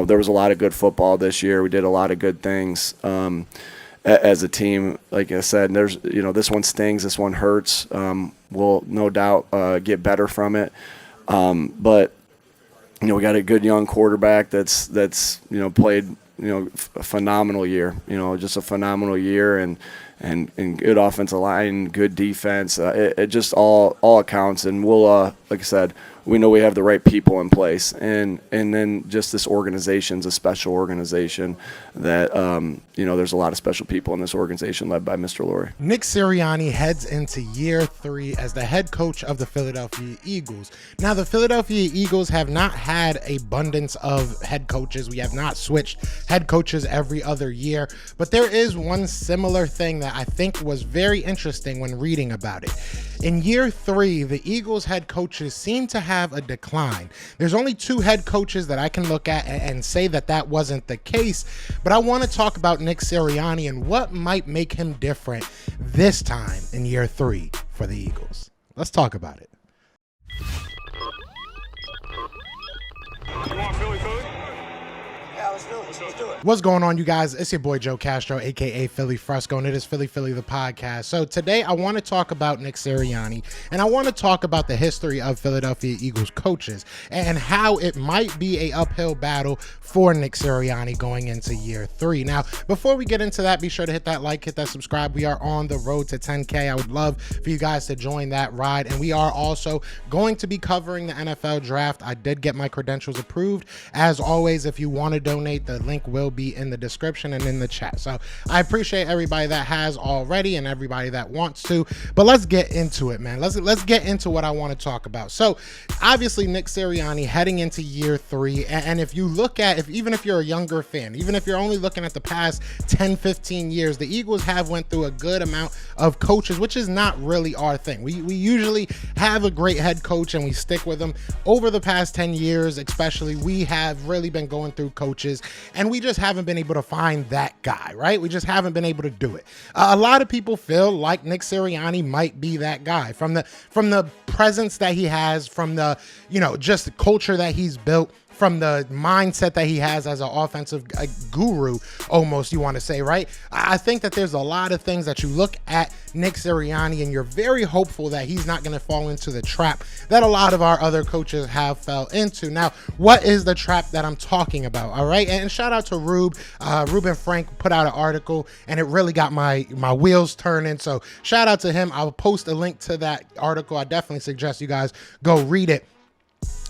there was a lot of good football this year. We did a lot of good things as a team. Like I said, there's this one stings, this one hurts. We'll no doubt get better from it. But we got a good young quarterback that's played a phenomenal year. Just a phenomenal year, and good offensive line, good defense. It just all accounts, and we'll like I said, we know we have the right people in place, and then just this organization's a special organization that there's a lot of special people in this organization led by Mr. Lurie. Nick Sirianni heads into year 3 as the head coach of the Philadelphia Eagles. Now, the Philadelphia Eagles have not had abundance of head coaches. We have not switched head coaches every other year, but there is one similar thing that I think was very interesting when reading about it. In year 3, the Eagles head coaches seem to have a decline. There's only 2 head coaches that I can look at and say that wasn't the case, but I want to talk about Nick Sirianni and what might make him different this time in year 3 for the Eagles. Let's talk about it. You want Philly food? Yeah, let's do it. Let's do it. What's going on, you guys? It's your boy Joe Castro, aka Philly Fresco, and it is Philly the podcast. So today I want to talk about Nick Sirianni, and I want to talk about the history of Philadelphia Eagles coaches and how it might be a uphill battle for Nick Sirianni going into year 3. Now, before we get into that, be sure to hit that like, hit that subscribe. We are on the road to 10K. I would love for you guys to join that ride, and we are also going to be covering the NFL draft. I did get my credentials approved. As always, if you want to donate, the link will be in the description and in the chat. So I appreciate everybody that has already and everybody that wants to, but let's get into it, man. Let's get into what I want to talk about. So obviously Nick Sirianni heading into year 3, and if you look at, even if you're a younger fan, even if you're only looking at the past 10, 15 years, the Eagles have went through a good amount of coaches, which is not really our thing. We usually have a great head coach and we stick with them. Over the past 10 years, especially, we have really been going through coaches and we just haven't been able to find that guy, right? We just haven't been able to do it. A lot of people feel like Nick Sirianni might be that guy from the presence that he has, from the, just the culture that he's built, from the mindset that he has as an offensive guru, almost, you want to say, right? I think that there's a lot of things that you look at Nick Sirianni and you're very hopeful that he's not going to fall into the trap that a lot of our other coaches have fell into. Now, what is the trap that I'm talking about? All right. And shout out to Ruben Frank put out an article and it really got my wheels turning. So shout out to him. I'll post a link to that article. I definitely suggest you guys go read it.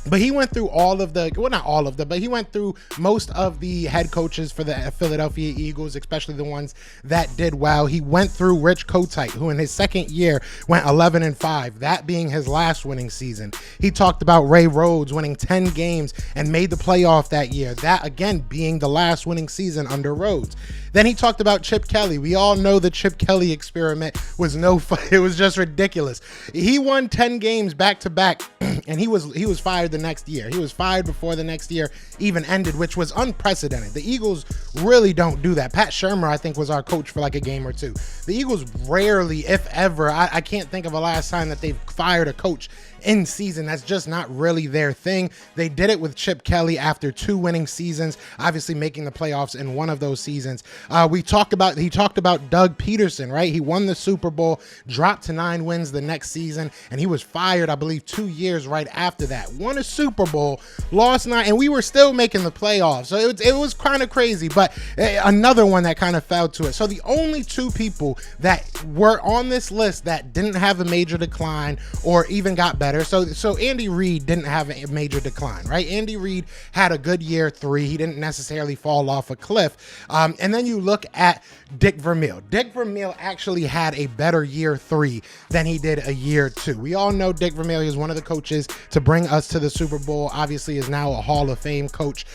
But he went through but he went through most of the head coaches for the Philadelphia Eagles, especially the ones that did well. He went through Rich Kotite, who in his second year went 11-5, that being his last winning season. He talked about Ray Rhodes winning 10 games and made the playoff that year, that again being the last winning season under Rhodes. Then he talked about Chip Kelly. We all know the Chip Kelly experiment was no fun. It was just ridiculous. He won 10 games back to back, and he was fired the next year. He was fired before the next year even ended, which was unprecedented. The Eagles really don't do that. Pat Shermer, I think, was our coach for like a game or two. The Eagles rarely, if ever, I can't think of a last time that they've fired a coach in season. That's just not really their thing. They did it with Chip Kelly after 2 winning seasons, obviously making the playoffs in one of those seasons. He talked about Doug Peterson, right? He won the Super Bowl, dropped to 9 wins the next season, and he was fired, I believe, 2 years right after that. Won a Super Bowl, lost 9, and we were still making the playoffs. So it was kind of crazy, but another one that kind of fell to it. So the only 2 people that were on this list that didn't have a major decline or even got better. So Andy Reid didn't have a major decline, right? Andy Reid had a good year 3. He didn't necessarily fall off a cliff. And then you look at Dick Vermeil. Dick Vermeil actually had a better year 3 than he did a year 2. We all know Dick Vermeil is one of the coaches to bring us to the Super Bowl. Obviously is now a Hall of Fame coach.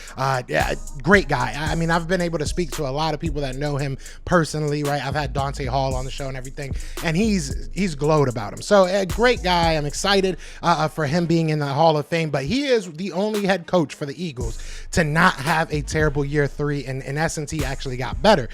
Great guy. I mean, I've been able to speak to a lot of people that know him personally, right? I've had Dante Hall on the show and everything, and he's glowed about him. So a great guy. I'm excited for him being in the Hall of Fame, but he is the only head coach for the Eagles to not have a terrible year 3, and in essence, he actually got better.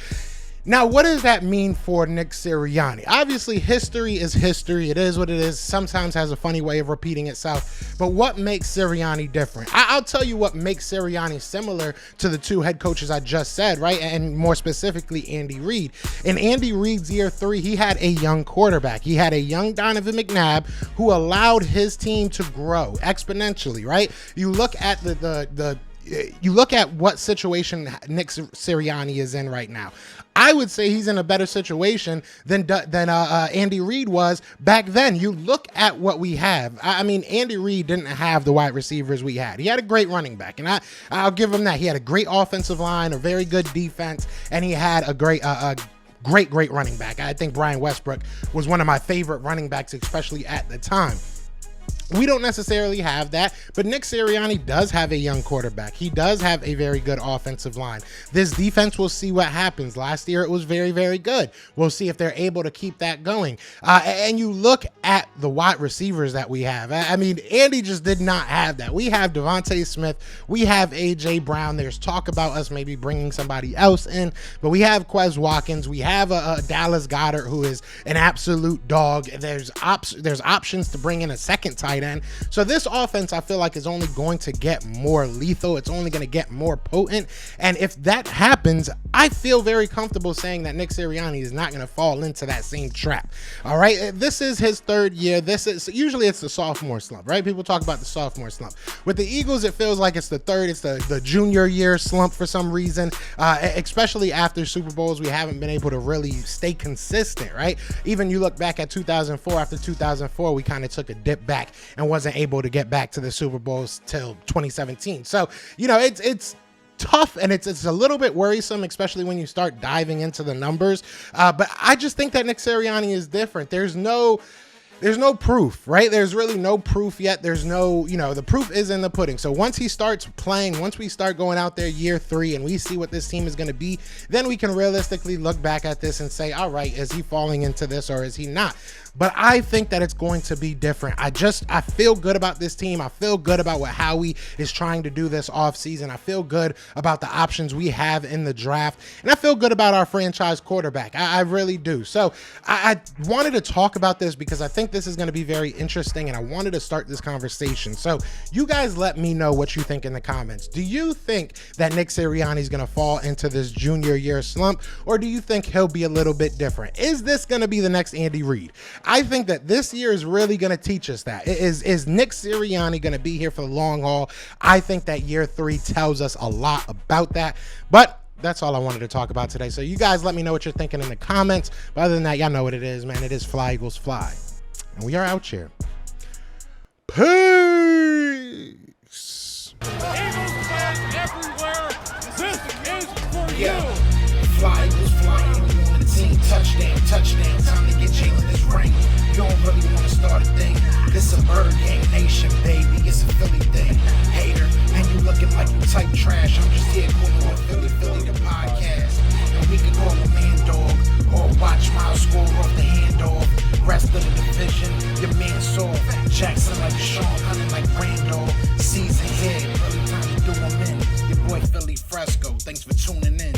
Now, what does that mean for Nick Sirianni? Obviously, history is history. It is what it is. Sometimes has a funny way of repeating itself. But what makes Sirianni different? I'll tell you what makes Sirianni similar to the two head coaches I just said, right? And more specifically, Andy Reid. In Andy Reid's year 3, he had a young quarterback. He had a young Donovan McNabb who allowed his team to grow exponentially, right? You look at you look at what situation Nick Sirianni is in right now. I would say he's in a better situation than Andy Reid was back then. You look at what we have. I mean, Andy Reid didn't have the wide receivers we had. He had a great running back, and I'll give him that. He had a great offensive line, a very good defense, and he had a great running back. I think Brian Westbrook was one of my favorite running backs, especially at the time. We don't necessarily have that, but Nick Sirianni does have a young quarterback. He does have a very good offensive line. This defense, we'll see what happens. Last year, it was very, very good. We'll see if they're able to keep that going. And you look at the wide receivers that we have. I mean, Andy just did not have that. We have Devontae Smith. We have A.J. Brown. There's talk about us maybe bringing somebody else in, but we have Quez Watkins. We have a Dallas Goedert, who is an absolute dog. There's options to bring in a second tight end. So this offense, I feel like, is only going to get more lethal. It's only going to get more potent. And if that happens, I feel very comfortable saying that Nick Sirianni is not going to fall into that same trap. All right. This is his 3rd year. Usually it's the sophomore slump, right? People talk about the sophomore slump. With the Eagles, it feels like it's the third. It's the junior year slump for some reason, especially after Super Bowls. We haven't been able to really stay consistent, right? Even you look back at 2004, after 2004, we kind of took a dip back and wasn't able to get back to the Super Bowls till 2017. So, it's tough, and it's a little bit worrisome, especially when you start diving into the numbers. But I just think that Nick Sirianni is different. There's no proof, right? There's really no proof yet. There's no, the proof is in the pudding. So once he starts playing, once we start going out there year 3 and we see what this team is going to be, then we can realistically look back at this and say, all right, is he falling into this or is he not? But I think that it's going to be different. I feel good about this team. I feel good about what Howie is trying to do this offseason. I feel good about the options we have in the draft. And I feel good about our franchise quarterback. I really do. So I wanted to talk about this because I think this is going to be very interesting, and I wanted to start this conversation. So you guys let me know what you think in the comments. Do you think that Nick Sirianni is going to fall into this junior year slump, or do you think he'll be a little bit different? Is this going to be the next Andy Reid? I think that this year is really going to teach us that. Is Nick Sirianni going to be here for the long haul? I think that year 3 tells us a lot about that. But that's all I wanted to talk about today. So you guys let me know what you're thinking in the comments. But other than that, y'all know what it is, man. It is Fly Eagles Fly. And we are out here. Peace. Eagles fans everywhere, this is for you. Yeah. Fly Eagles flying on the team. Touchdown. Time to get Jalen this ring. You don't really want to start a thing. This a bird gang nation, baby. It's a Philly thing. Hater, and you looking like you type trash. I'm just here calling on Philly the podcast. And we can call a man dog or watch Miles score off the handoff. Rest of the division, your man saw Jackson like Sean, hunting like Randall. Season here, early time to do him in. Your boy Philly Fresco. Thanks for tuning in.